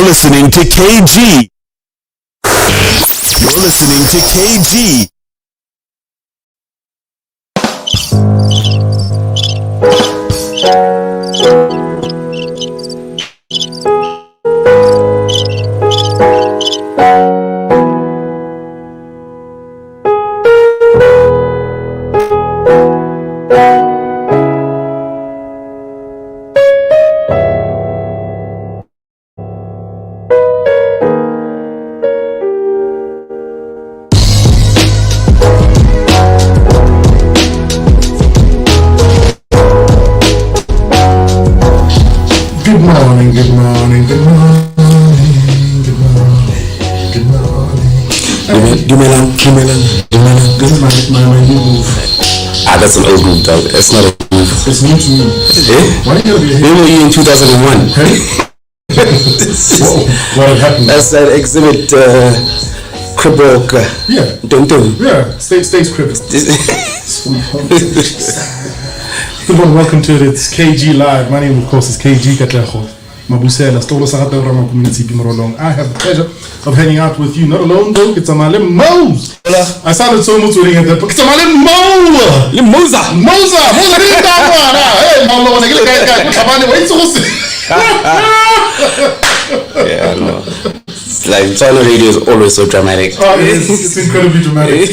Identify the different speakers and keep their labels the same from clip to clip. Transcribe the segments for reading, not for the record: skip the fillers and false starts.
Speaker 1: listening to KG. You're listening to KG.
Speaker 2: This is my new move.
Speaker 3: That's an old move, dog. It's not a move.
Speaker 2: It's new to me. Why do you
Speaker 3: Where were you in 2001?
Speaker 2: What happened?
Speaker 3: That's that exhibit, Cribble.
Speaker 2: Yeah.
Speaker 3: Don't.
Speaker 2: Yeah, State's Crib. Good morning, welcome to it. It's KG Live. My name, of course, is KG Katleho. Mabusela, Stolo Sarata Rama Community Pimorolong. I have the pleasure of hanging out with you. Not alone though, it's Amale Mose. I sounded so much with it, but it's Amale Mo!
Speaker 3: Moza! Yeah, I know. It's like China radio is always so dramatic.
Speaker 2: Oh, it's incredibly dramatic.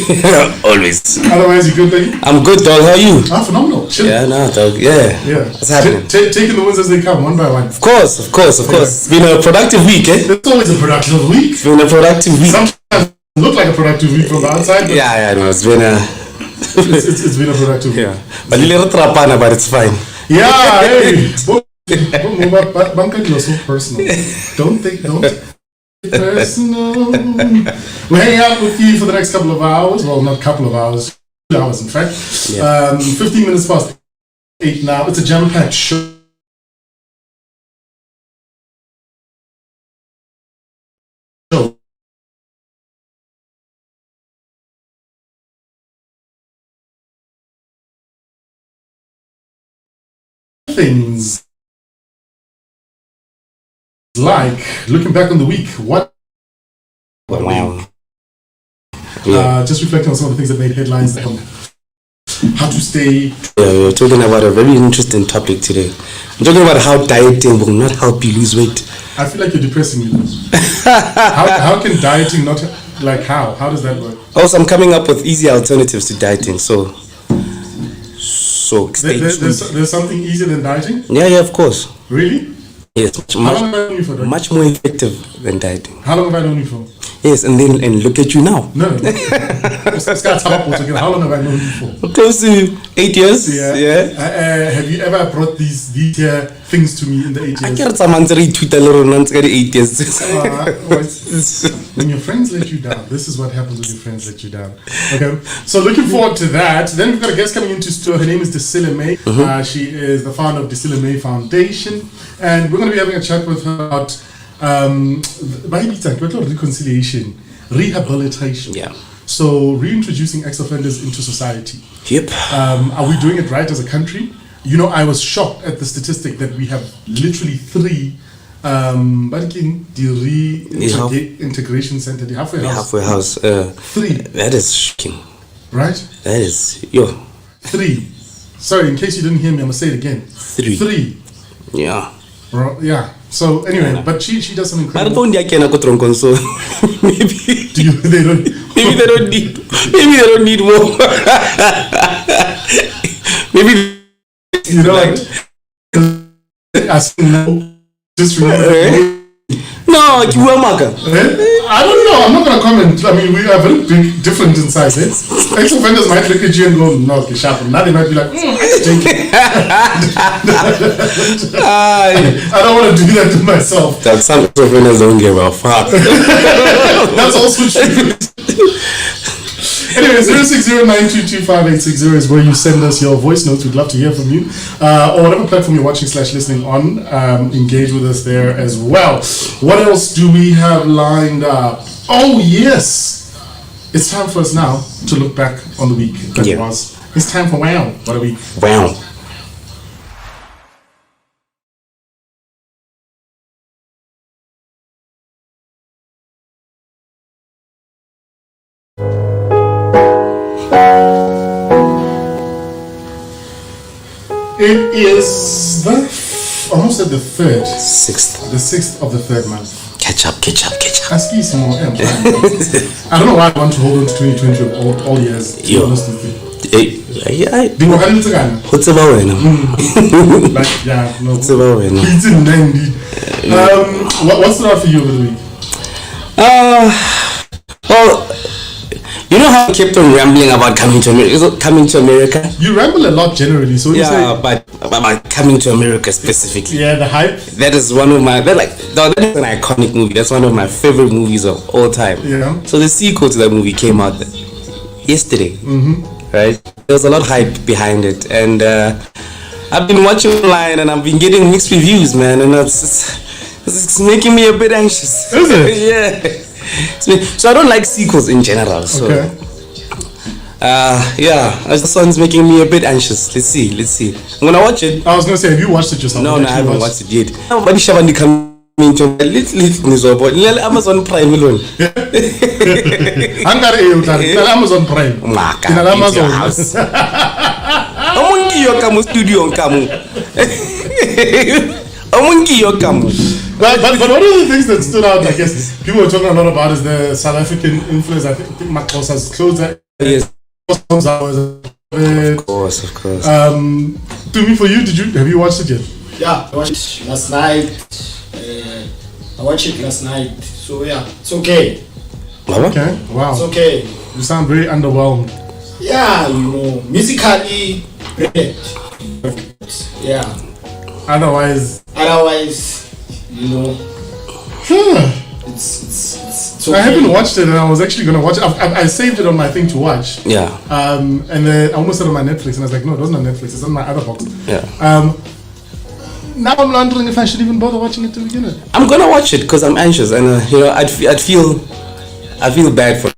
Speaker 3: Always.
Speaker 2: Otherwise, you good, baby?
Speaker 3: I'm good, dog. How are you?
Speaker 2: Ah, phenomenal. Chill.
Speaker 3: Yeah, no, dog. Yeah. What's happening?
Speaker 2: Taking the wins as they come, one by one.
Speaker 3: Of course. It's been a productive week, eh?
Speaker 2: It's always a productive week.
Speaker 3: It's been a productive week.
Speaker 2: Sometimes it look like a productive week from the outside. But
Speaker 3: Yeah, no, it's been a...
Speaker 2: it's been a productive week.
Speaker 3: Yeah. But a little trapana, but it's fine.
Speaker 2: Yeah, hey. Banka, you're so personal. Don't take it personal. We're hanging out with you for the next couple of hours. Well, not couple of hours, 2 hours in fact.
Speaker 3: Yeah.
Speaker 2: 15 minutes past 8 now. It's a jam-packed show. Things like looking back on the week, what
Speaker 3: Wow. Yeah.
Speaker 2: just reflecting on some of the things that made headlines, how to stay.
Speaker 3: We're talking about a very interesting topic today. I'm talking about how dieting will not help you lose weight.
Speaker 2: I feel like you're depressing me. How can dieting not, like how does that work?
Speaker 3: Also, I'm coming up with easy alternatives to dieting. So stay tuned.
Speaker 2: There's something easier than dieting?
Speaker 3: Yeah, of course.
Speaker 2: Really?
Speaker 3: Yes,
Speaker 2: How long have I known you for? Doc?
Speaker 3: much more effective than dieting.
Speaker 2: How long have I known you for?
Speaker 3: Yes, and look at you now.
Speaker 2: No. How long have I known you for?
Speaker 3: Close to 8 years.
Speaker 2: Yeah. Have you ever brought these things to me in the 8
Speaker 3: I
Speaker 2: years?
Speaker 3: get someone to retweet a little nonce 8 years.
Speaker 2: When your friends let you down, this is what happens when your friends let you down. Okay, so looking forward to that. Then we've got a guest coming into store. Her name is Disila May. She is the founder of Disila May Foundation, and we're going to be having a chat with her about reconciliation, rehabilitation.
Speaker 3: Yeah.
Speaker 2: So reintroducing ex-offenders into society.
Speaker 3: Yep.
Speaker 2: Are we doing it right as a country? You know, I was shocked at the statistic that we have literally 3 integration center, the halfway house. 3.
Speaker 3: That is shocking.
Speaker 2: Right?
Speaker 3: That is
Speaker 2: 3. Sorry, in case you didn't hear me, I'm gonna say it again.
Speaker 3: 3. Yeah.
Speaker 2: Bro, yeah. So anyway, but she does some
Speaker 3: But
Speaker 2: incredible.
Speaker 3: so maybe
Speaker 2: They don't.
Speaker 3: maybe they don't need more. Maybe
Speaker 2: You know, like, just remember.
Speaker 3: no, Kiwamaka.
Speaker 2: I don't know. I'm not going to comment. I mean, we are very big, different in size. Ex-offenders might look at you and go, no, okay, sharp. Now they might be like, take it. I don't want to do that to myself.
Speaker 3: That some ex-offenders don't give a fuck.
Speaker 2: That's also true. Anyway, 0609225860 is where you send us your voice notes. We'd love to hear from you. Or whatever platform you're watching / listening on, engage with us there as well. What else do we have lined up? Oh, yes. It's time for us now to look back on the week that was. It's time for Wow. What a week.
Speaker 3: Wow.
Speaker 2: It is almost at the third.
Speaker 3: Sixth.
Speaker 2: The 6th of the third month.
Speaker 3: Catch up.
Speaker 2: Ask you some more. I don't know why I want to hold on to 2020 of all years. To be
Speaker 3: Yo.
Speaker 2: honest with you.
Speaker 3: Dingo
Speaker 2: ka le tsana.
Speaker 3: Ho tseba wena.
Speaker 2: Like, yeah, no.
Speaker 3: Ho tseba wena.
Speaker 2: It's in 90. What's the out for you over the week?
Speaker 3: Well, you know how I kept on rambling about coming to America? Is it coming to America?
Speaker 2: You ramble a lot generally, so you say,
Speaker 3: Yeah, but about coming to America specifically.
Speaker 2: yeah, the hype.
Speaker 3: That is one of my that is an iconic movie. That's one of my favorite movies of all time.
Speaker 2: Yeah.
Speaker 3: So the sequel to that movie came out yesterday. Right? There was a lot of hype behind it, and I've been watching online, and I've been getting mixed reviews, man, and it's making me a bit anxious.
Speaker 2: Is it?
Speaker 3: Yeah. So I don't like sequels in general. So.
Speaker 2: Okay.
Speaker 3: Yeah, this one's making me a bit anxious. Let's see. I'm gonna watch it.
Speaker 2: I was gonna say, have you watched it yourself?
Speaker 3: No, I haven't watched it yet. But Shabani coming to little Amazon Prime alone.
Speaker 2: Amazon Prime.
Speaker 3: Maka,
Speaker 2: In
Speaker 3: into
Speaker 2: Amazon.
Speaker 3: your house. Omungi yokamu studio kamu. Omungi yokamu.
Speaker 2: But one of the things that stood out, I guess, people were talking a lot about is the South African influence. I think Makosa's clothes.
Speaker 3: Yes,
Speaker 2: Of
Speaker 3: of course.
Speaker 2: To me, for you, have you watched it yet?
Speaker 4: Yeah, I watched it last night. I watched it last night. So yeah, it's okay.
Speaker 2: Okay. Wow.
Speaker 4: It's okay.
Speaker 2: You sound very underwhelmed.
Speaker 4: Yeah, musically brilliant. Yeah.
Speaker 2: Otherwise,
Speaker 4: it's okay.
Speaker 2: I haven't watched it, and I was actually gonna watch it. I saved it on my thing to watch.
Speaker 3: Yeah.
Speaker 2: And then I almost said on my Netflix, and I was like, no, it wasn't on Netflix. It's on my other box.
Speaker 3: Yeah.
Speaker 2: Now I'm wondering if I should even bother watching it to begin with.
Speaker 3: I'm gonna watch it because I'm anxious, and I feel bad for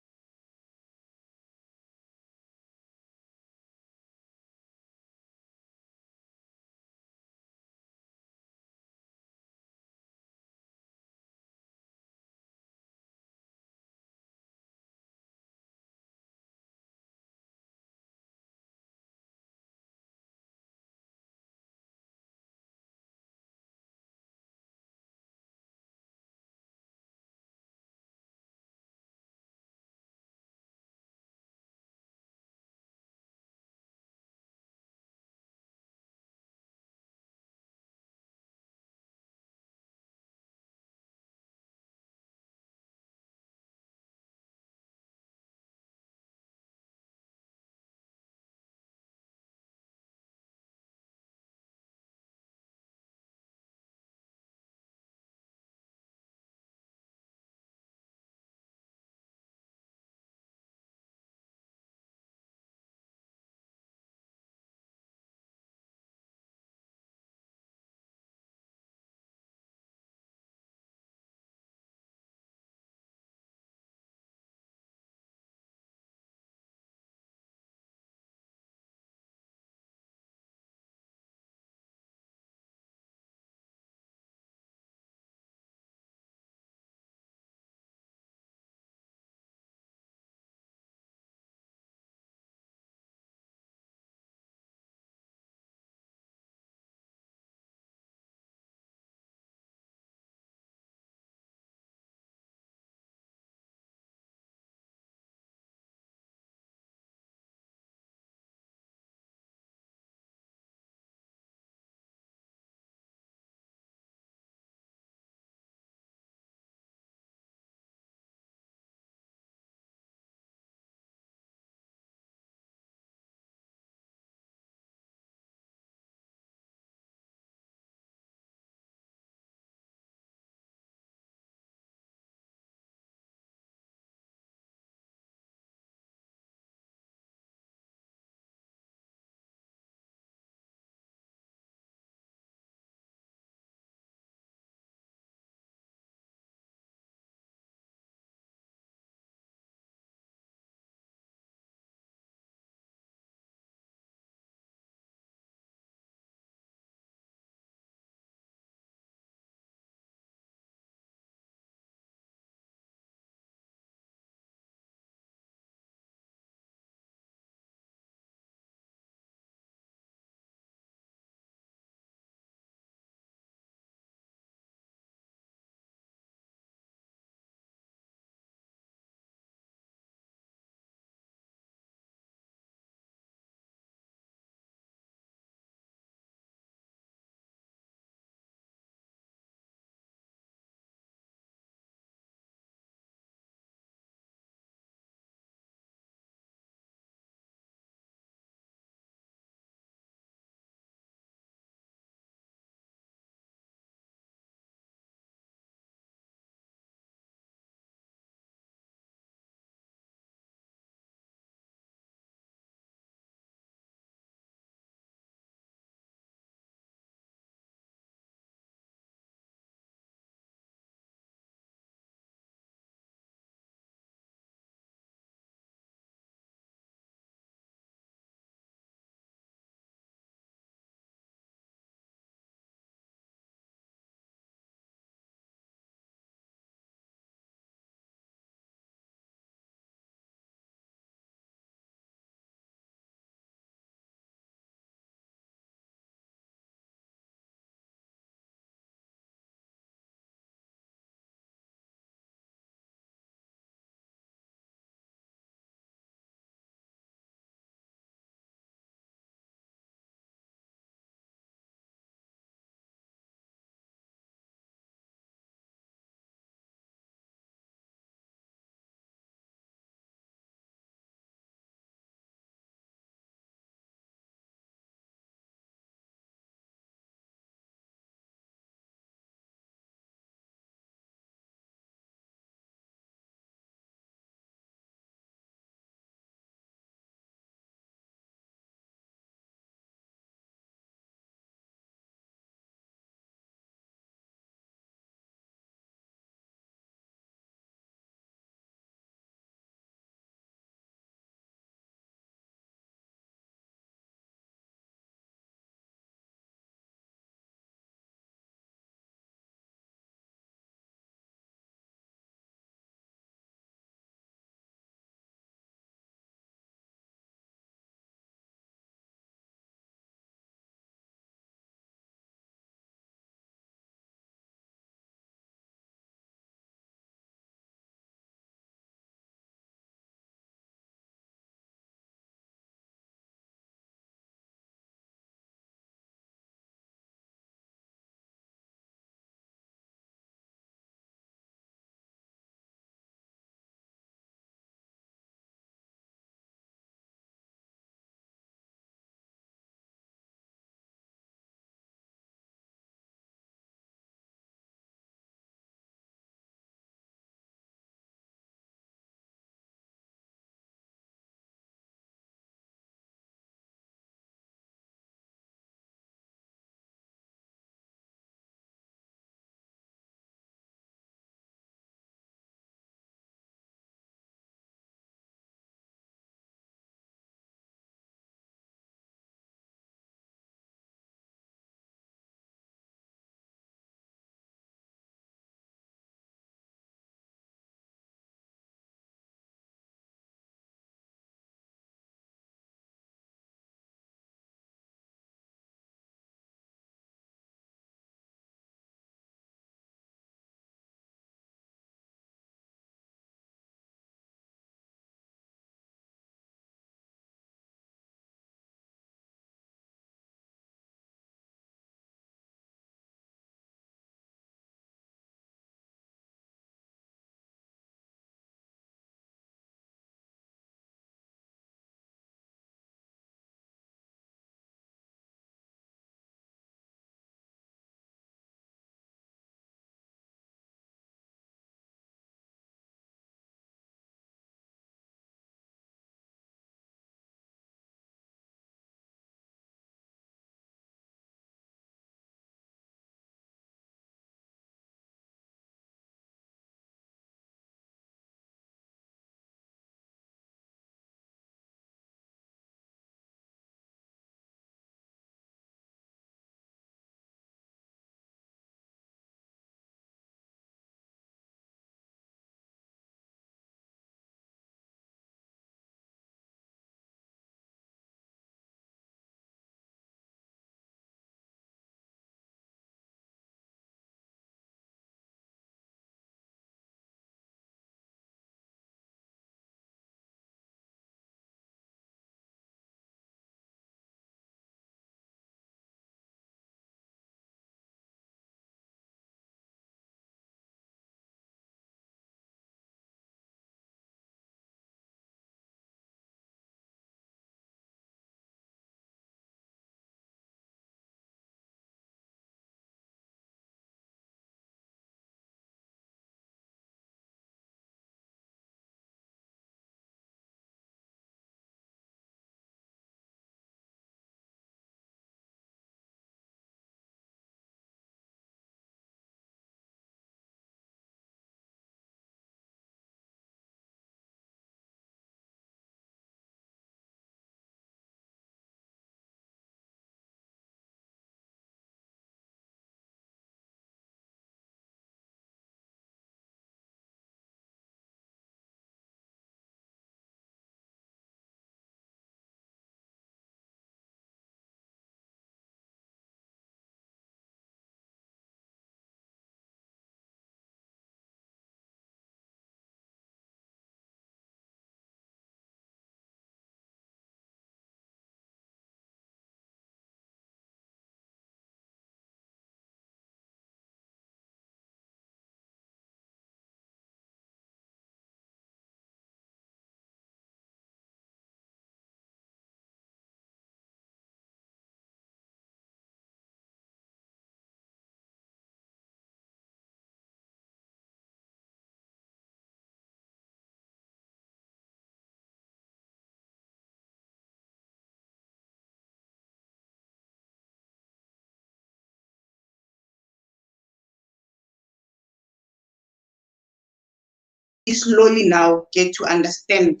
Speaker 5: slowly now get to understand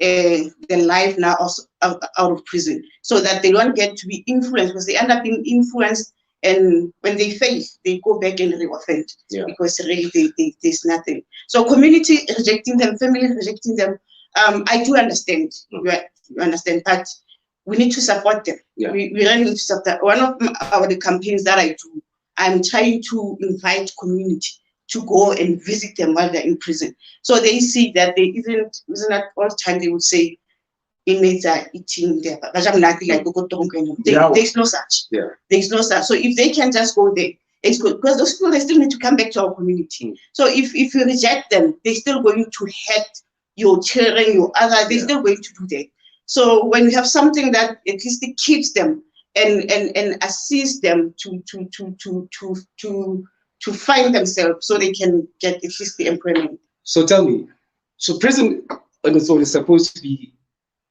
Speaker 5: the life now out of prison, so that they don't get to be influenced, because they end up being influenced, and when they fail, they go back and re-offend, because really there's nothing. So community rejecting them, family rejecting them, I do understand, you understand, but we need to support them. We really need to support. One of the campaigns that I do, I'm trying to invite community to go and visit them while they're in prison. So they see that they isn't all the time they would say inmates are eating there. There's no such. There's no such. So if they can just go there, it's good. Because those people, they still need to come back to our community. So if you reject them, they're still going to hurt your children, your other, they're still going to do that. So when you have something that at least it keeps them and assists them to find themselves, so they can get at least the employment.
Speaker 6: So tell me, so prison on its own is supposed to be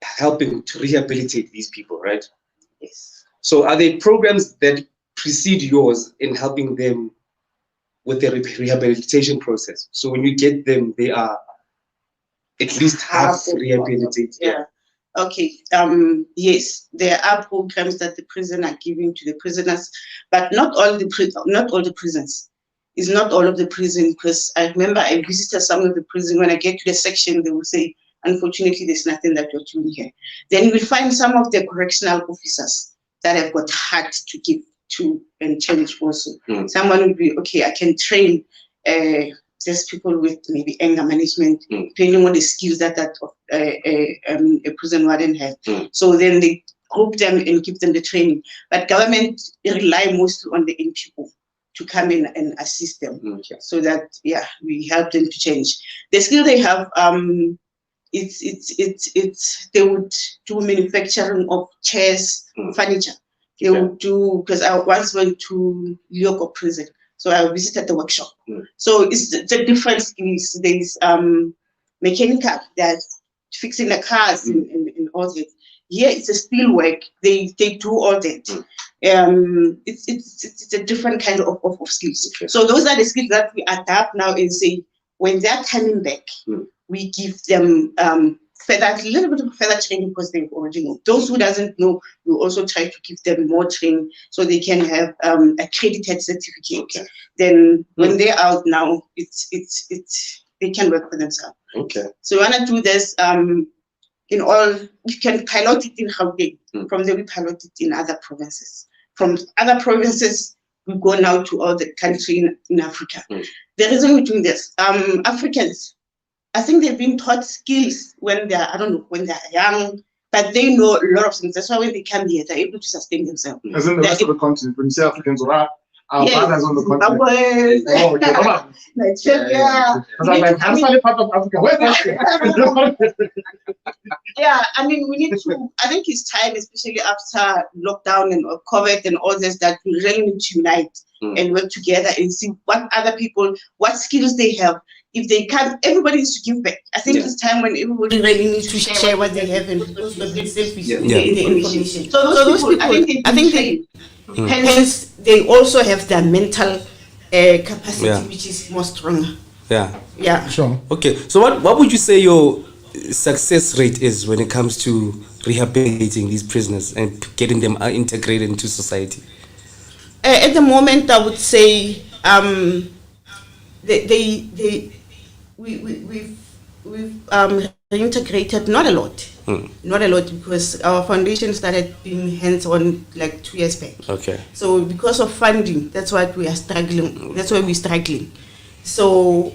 Speaker 6: helping to rehabilitate these people, right?
Speaker 5: Yes.
Speaker 6: So are there programs that precede yours in helping them with the rehabilitation process? So when you get them, they are at least half rehabilitated.
Speaker 5: Yeah. Okay. Yes, there are programs that the prison are giving to the prisoners, but not all the prisons. It's not all of the prison, because I remember I visited some of the prison. When I get to the section, they will say, unfortunately, there's nothing that you're doing here. Then you will find some of the correctional officers that have got hard to give to and change also. Someone will be, okay, I can train there's people with maybe anger management, depending on the skills that a prison warden has. So then they group them and give them the training. But government rely mostly on the young people to come in and assist them, so that we help them to change the skill they have. It's they would do manufacturing of chairs, furniture. They would do, because I once went to Lyoko prison, so I visited the workshop. So it's the different skills. There's mechanical, that's fixing the cars and all that. Here it's a steel work. They do all that. It's a different kind of skills. So those are the skills that we adapt now and say, when they're coming back, we give them a little bit of further training, because they already know. Those who doesn't know, we also try to give them more training so they can have accredited certificate. Then when they're out now, they can work for themselves. So we want to do this in all. You can pilot it in Gauteng. From there we pilot it in other provinces. From other provinces, we go now to all the country in Africa. The reason we're doing this, Africans, I think they've been taught skills when they're, when they're young, but they know a lot of things. That's why when they come here, they're able to sustain themselves.
Speaker 2: As in the rest of the continent, when you say Africans, our brothers on the continent.
Speaker 5: Nigeria.
Speaker 2: Because I'm like, I'm not part of Africa. Where's Africa?
Speaker 5: I mean, we need to, I think it's time, especially after lockdown and COVID and all this, that we really need to unite and work together and see what other people, what skills they have. If they can't, everybody needs to give back. I think it's time when everybody really needs to share what they have and those the information. So those people, I think they hence they also have their mental capacity, which is more stronger.
Speaker 2: Sure.
Speaker 3: Okay, so what would you say your success rate is when it comes to rehabilitating these prisoners and getting them integrated into society?
Speaker 5: At the moment, I would say we've reintegrated not a lot, because our foundation started being hands-on like 2 years back.
Speaker 3: Okay.
Speaker 5: So because of funding, that's what we are struggling. That's why we're struggling. So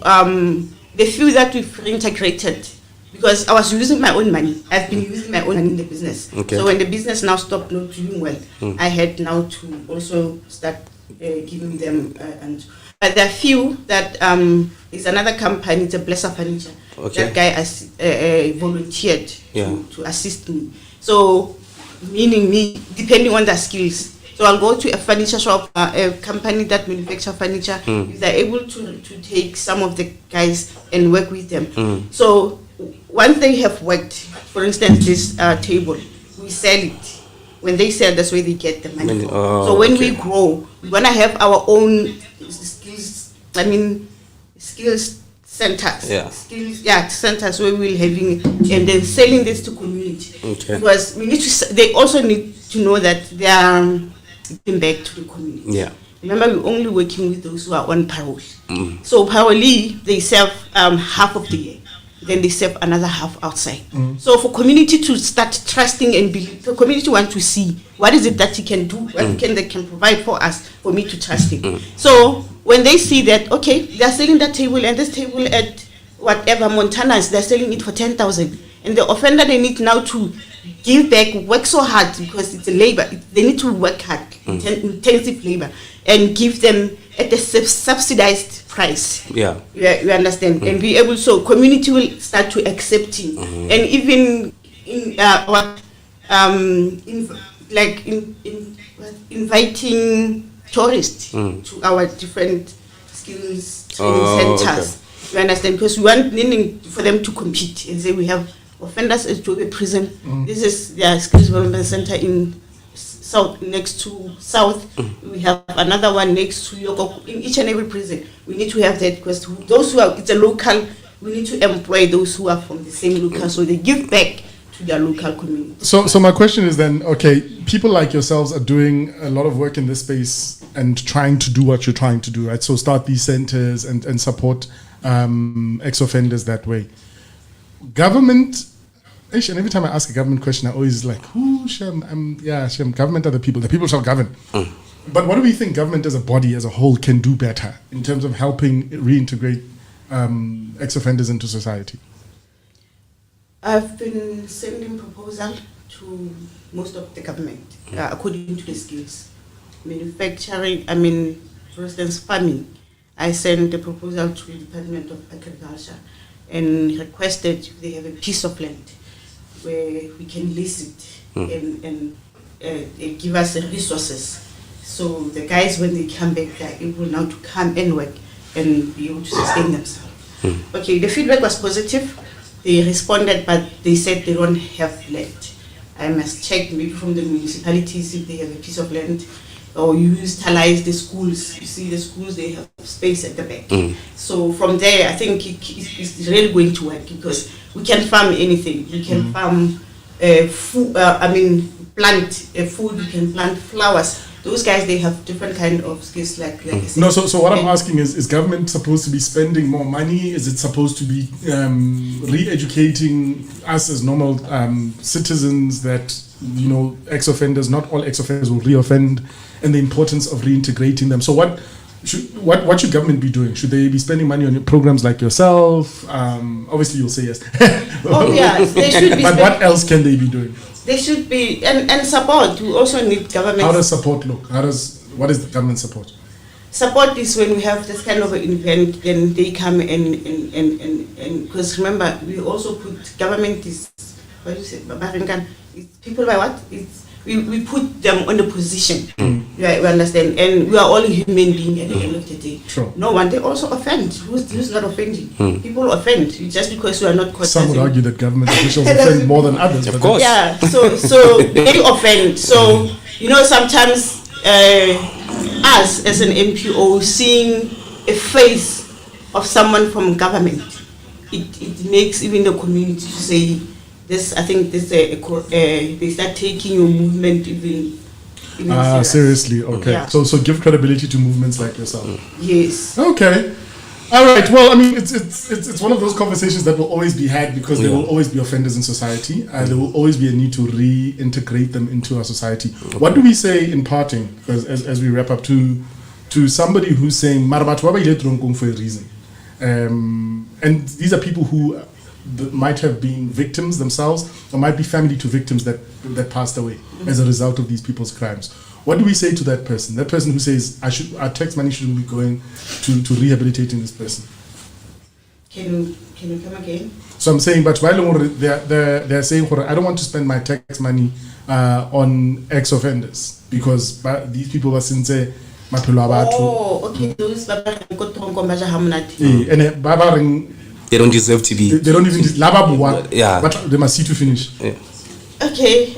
Speaker 5: the few that we've reintegrated, because I was using my own money. I've been using my own money in the business.
Speaker 3: Okay.
Speaker 5: So when the business now stopped not doing well, I had now to also start giving them but there are few that is another company, it's a Blesser Furniture.
Speaker 3: Okay.
Speaker 5: That guy volunteered to assist me. So meaning me, depending on their skills. So I'll go to a furniture shop, a company that manufacture furniture. If they're able to take some of the guys and work with them. So once they have worked, for instance, this table, we sell it. When they sell, that's where they get the money. So when we grow, we want to have our own skills centers.
Speaker 3: Yeah.
Speaker 5: Skills, centers where we're having and then selling this to community.
Speaker 3: Okay.
Speaker 5: Because we need to. They also need to know that they are giving back to the community.
Speaker 3: Yeah.
Speaker 5: Remember, we're only working with those who are on parole. So parolee, they serve half of the year. Then they serve another half outside. So for community to start trusting and believe, the community want to see what is it that he can do, what they can provide for us, for me to trust him. So when they see that, okay, they're selling that table and this table at whatever Montana's, they're selling it for 10,000, and the offender, they need now to give back, work so hard because it's a labor. They need to work hard, intensive labor, and give them at a subsidized price.
Speaker 3: Yeah.
Speaker 5: You understand, and be able, so community will start to accepting, and even in inviting tourists to our different skills training centers.
Speaker 3: Okay.
Speaker 5: You understand, because we want meaning for them to compete and say we have offenders at Joburg prison. This is their skills development center in South, next to South. We have another one next to Yoko. In each and every prison, we need to have that, because those who are, it's a local, we need to employ those who are from the same local, so they give back to their local community.
Speaker 2: So my question is then, okay, people like yourselves are doing a lot of work in this space and trying to do what you're trying to do, right? So start these centers and support ex-offenders that way. Government, and every time I ask a government question, I always like, who shall, Shem, government are the people shall govern. But what do we think government as a body, as a whole, can do better in terms of helping reintegrate ex-offenders into society?
Speaker 5: I've been sending proposal to most of the government according to the skills. Manufacturing, for instance, farming. I sent a proposal to the Department of Agriculture and requested if they have a piece of land where we can lease it and give us the resources. So the guys, when they come back, they're able now to come and work and be able to sustain themselves. Okay, the feedback was positive. They responded, but they said they don't have land. I must check maybe from the municipalities if they have a piece of land, or you utilize the schools. You see, the schools, they have space at the back. So from there, I think it's really going to work, because we can farm anything. We can farm food. Plant food. We can plant flowers. Those guys, they have different kind of skills, like I said.
Speaker 2: No, so what I'm asking is government supposed to be spending more money? Is it supposed to be re-educating us as normal citizens that, ex-offenders, not all ex-offenders will re-offend, and the importance of reintegrating them? So what should government be doing? Should they be spending money on programs like yourself? Obviously, you'll say yes.
Speaker 5: Oh, yeah, they should be.
Speaker 2: But what else can they be doing?
Speaker 5: They should be, and support. We also need government.
Speaker 2: How does support look? What is the government support?
Speaker 5: Support is when we have this kind of an event, then they come and because remember, we also put government is, what do you say, it's people by what? We put them on the position. We understand, and we are all human beings at the end of the day.
Speaker 2: Sure.
Speaker 5: No one, they also offend. Who's not offending? People offend just because we are not caught.
Speaker 2: Some would argue that government officials offend more than others.
Speaker 3: Of course.
Speaker 5: Yeah, so they offend. So, sometimes us as an MPO seeing a face of someone from government, it makes even the community to say, this, I think this they start taking your movement even
Speaker 2: seriously. Okay.
Speaker 5: Yeah.
Speaker 2: So give credibility to movements like yourself.
Speaker 5: Yes.
Speaker 2: Okay. All right. Well, it's one of those conversations that will always be had, because there will always be offenders in society, and there will always be a need to reintegrate them into our society. What do we say in parting, because as we wrap up, to somebody who's saying, "Marabatu ba ile tronkong for a reason," and these are people who might have been victims themselves, or might be family to victims that passed away as a result of these people's crimes. What do we say to that person? That person who says, our tax money shouldn't be going to rehabilitating this person.
Speaker 5: Can you come again?
Speaker 2: So I'm saying, but they're saying, I don't want to spend my tax money on ex-offenders, because these people were since
Speaker 5: Oh, okay. Those
Speaker 3: They don't deserve to be.
Speaker 2: They don't even
Speaker 3: Yeah.
Speaker 2: But they must see to finish.
Speaker 3: Yeah.
Speaker 5: Okay.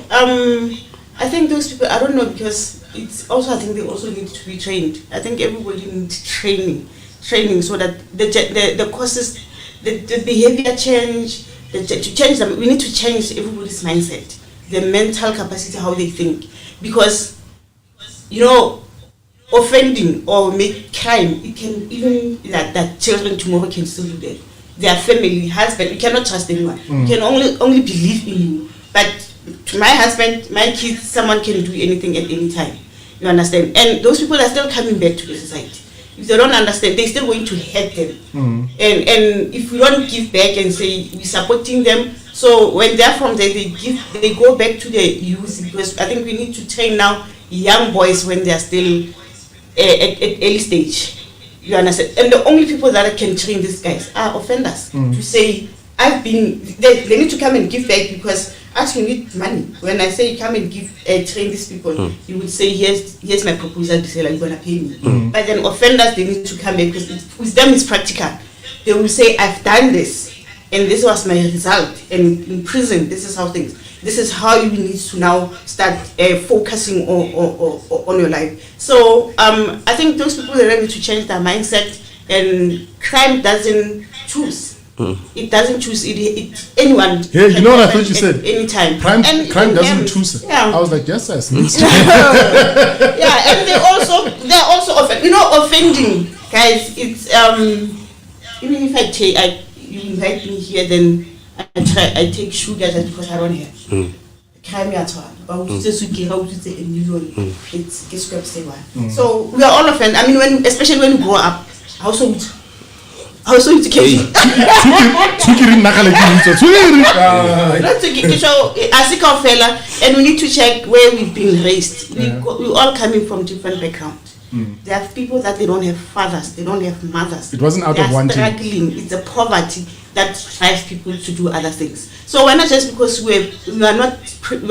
Speaker 5: I think those people, I don't know, because it's also, I think they also need to be trained. I think everybody needs training training so that the courses, the behavior change, to change them. We need to change everybody's mindset, their mental capacity, how they think, because offending or make crime, it can even that children tomorrow can still do that. Their family, husband, you cannot trust anyone. You can only believe in you. But to my husband, my kids, someone can do anything at any time. You understand? And those people are still coming back to the society. If they don't understand, they're still going to hurt them. And if we don't give back and say we're supporting them, so when they're from there, they go back to the youth, because I think we need to train now young boys when they're still at early stage. You understand? And the only people that can train these guys are offenders. To say, they need to come and give back, because actually you need money. When I say come and train these people, you would say, here's my proposal, they say, like, you're going to pay me. But then offenders, they need to come back, because with them it's practical. They will say, I've done this, and this was my result. And in prison, this is how this is how you need to now start focusing on your life. So I think those people are ready to change their mindset, and crime doesn't choose. It doesn't choose it anyone.
Speaker 2: Yeah, you know what I thought you said?
Speaker 5: Anytime.
Speaker 2: Crime doesn't choose.
Speaker 5: Yeah.
Speaker 2: I was like, yes, yes.
Speaker 5: Yeah, and they're also offending guys. It's even if you invite me here, then I take sugar just because I don't have. Crime So we are all offended. I mean, especially when we grow up, also education. And we need to check where we've been raised. We all coming from different backgrounds. There are people that they don't have fathers, they don't have mothers.
Speaker 2: It wasn't out of wanting.
Speaker 5: They are struggling. It's the poverty that drives people to do other things. So why not just because we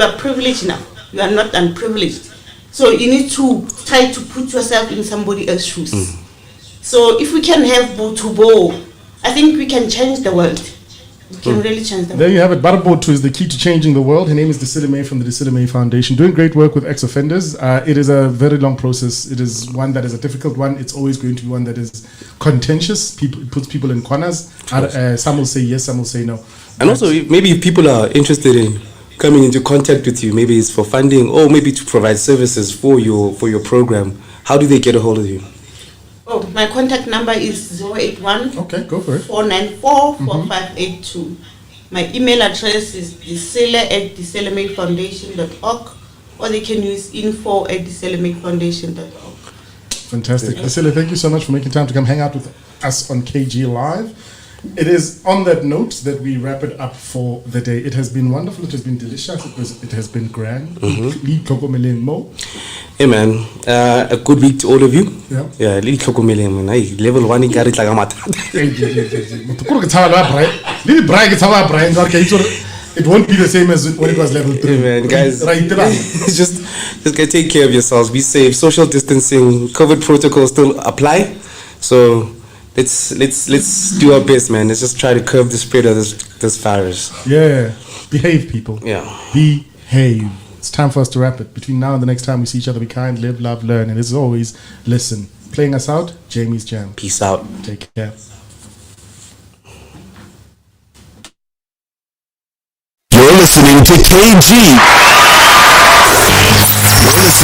Speaker 5: are privileged enough? We are not unprivileged. So you need to try to put yourself in somebody else's shoes. So if we can have bow, I think we can change the world. We can really change the world.
Speaker 2: There you have it. Barabotu is the key to changing the world. Her name is Disile May from the Disile May Foundation, doing great work with ex-offenders. It is a very long process. It is one that is a difficult one. It's always going to be one that is contentious. It puts people in corners. Some will say yes, some will say no.
Speaker 3: And also, maybe if people are interested in coming into contact with you, maybe it's for funding or maybe to provide services for your program, how do they get a hold of you?
Speaker 5: Oh, my contact number is 081.
Speaker 2: Okay, go for it.
Speaker 5: 494-4582. My email address is disile@diselemayfoundation.org, or they can use info@diselemayfoundation.org.
Speaker 2: Fantastic. Disile, thank you so much for making time to come hang out with us on KG Live. It is on that note that we wrap it up for the day. It has been wonderful. It has been delicious. It has been grand.
Speaker 3: Hey man, a good week to all of you.
Speaker 2: Yeah.
Speaker 3: Level 1 in
Speaker 2: It won't be the same as when it was level 3.
Speaker 3: Hey man, guys, just take care of yourselves. Be safe. Social distancing, COVID protocols still apply. So let's do our best, man. Let's just try to curb the spread of this virus.
Speaker 2: Yeah. Behave, people.
Speaker 3: Yeah.
Speaker 2: Behave. It's time for us to wrap it. Between now and the next time we see each other, be kind, live, love, learn, and as always, listen. Playing us out, Jamie's Jam.
Speaker 3: Peace out.
Speaker 2: Take care.
Speaker 1: You're listening to KG.